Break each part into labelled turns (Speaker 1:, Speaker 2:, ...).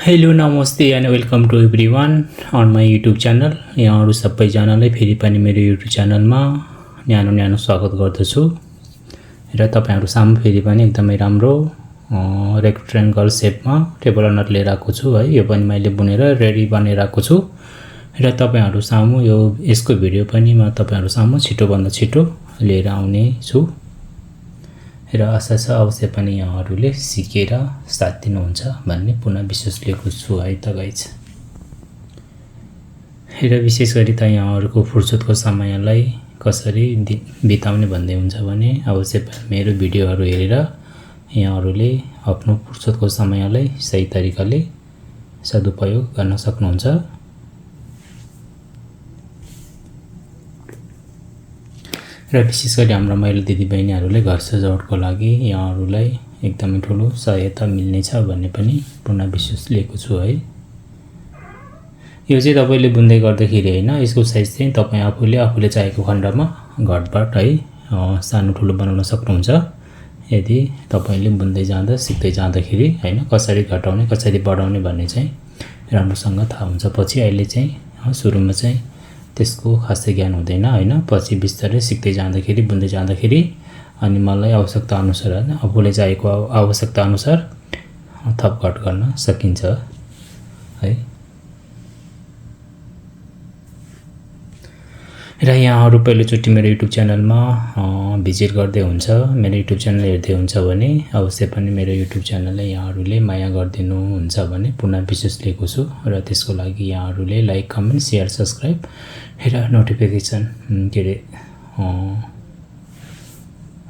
Speaker 1: Hello नमस्ते and welcome to everyone on my YouTube channel. यहाँहरू सबैजनालाई फेरि पनि मेरो युट्युब च्यानलमा न्यानो स्वागत गर्दछु र तपाईहरु सामु फेरि पनि एकदमै राम्रो रेक्ट्रेंगल शेपमा टेबल रनर लिएर आएको छु है। यो पनि मैले बुनेर रेडी बनाइराखेको छु र तपाईहरु सामु यसको भिडियो पनि म तपाईहरु सामु छिटो भन्दा छिटो लिएर आउने छु र आशा छ अवश्य पनि यहाँहरूले सिकेर साथ दिनुहुन्छ भन्ने पुनः विश्वास लिएको छु है त गाइज। र विशेष गरी त यहाँहरूको फुर्सदको समयलाई कसरी बिताउने भन्दै हुन्छ भने अवश्य मेरो भिडियोहरू हेरेर यहाँहरूले आफ्नो फुर्सदको समयलाई सही तरिकाले सदुपयोग गर्न सक्नुहुन्छ। र विशेष गरी हाम्रो महिला दिदीबहिनीहरूले घर सजावटको लागि यहाँहरूलाई एकदमै ठुलो सहायता मिल्नेछ भन्ने पनि पूर्ण विश्वास लिएको छु है। यो चाहिँ तपाईले बुन्दै गर्दाखेरि हैन, यसको साइज चाहिँ तपाई आफूले चाहेको खण्डमा घटबड है सानो ठुलो बनाउन सक्नुहुन्छ। यदि तपाईले बुन्दै जाँदा सिक्दै जाँदाखेरि हैन कसरी घटाउने कसरी बढाउने भन्ने चाहिँ राम्रोसँग थाहा हुन्छ। पछि अहिले चाहिँ सुरुमा चाहिँ त्यसको खासै ज्ञान हुँदैन हैन, पछि बिस्तारै सिक्दै जाँदाखेरि बुन्दै जाँदाखेरि अनि मलाई आवश्यकता अनुसार हैन आफूले चाहेको आवश्यकता अनुसार थप घट गर्न सकिन्छ है। र यहाँहरु पहिलोचोटी मेरो युट्युब च्यानलमा भिजिट गर्दै हुन्छ, मेरो युट्युब च्यानल हेर्दै हुन्छ भने अवश्य पनि मेरो युट्युब च्यानललाई यहाँहरुले माया गर्दिनु हुन्छ भन्ने पूर्ण विश्वास लिएको छु र त्यसको लागि यहाँहरुले लाइक कमेन्ट शेयर सब्स्क्राइब र नोटिफिकेसन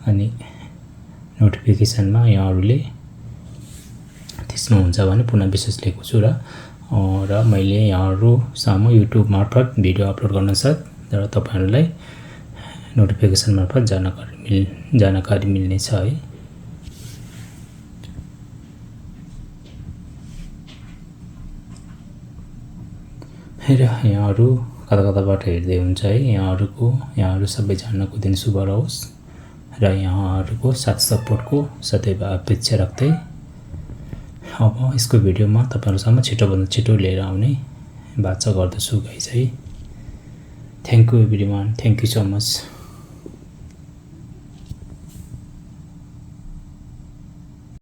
Speaker 1: अनि नोटिफिकेसनमा यहाँहरुले थिच्नुहुन्छ भन्ने पूर्ण विश्वास लिएको छु र मैले यहाँहरु सामु युट्युब मार्फत भिडियो अपलोड गर्न साथ र तपाईहरुलाई नोटिफिकेसन मार्फत जानकारी मिल्नेछ है। र यहाँहरु कताबाट हेर्दै हुन्छ है, यहाँहरु सबैजनाको दिन शुभ रहोस् र यहाँहरुको साथ सपोर्टको सदैव अपेक्षा राख्दै अब यसको भिडियोमा तपाईहरुसँग छिटोभन्दा छिटो लिएर आउने बाचा गर्दछु गाइस है। Thank you everyone. Thank you so much.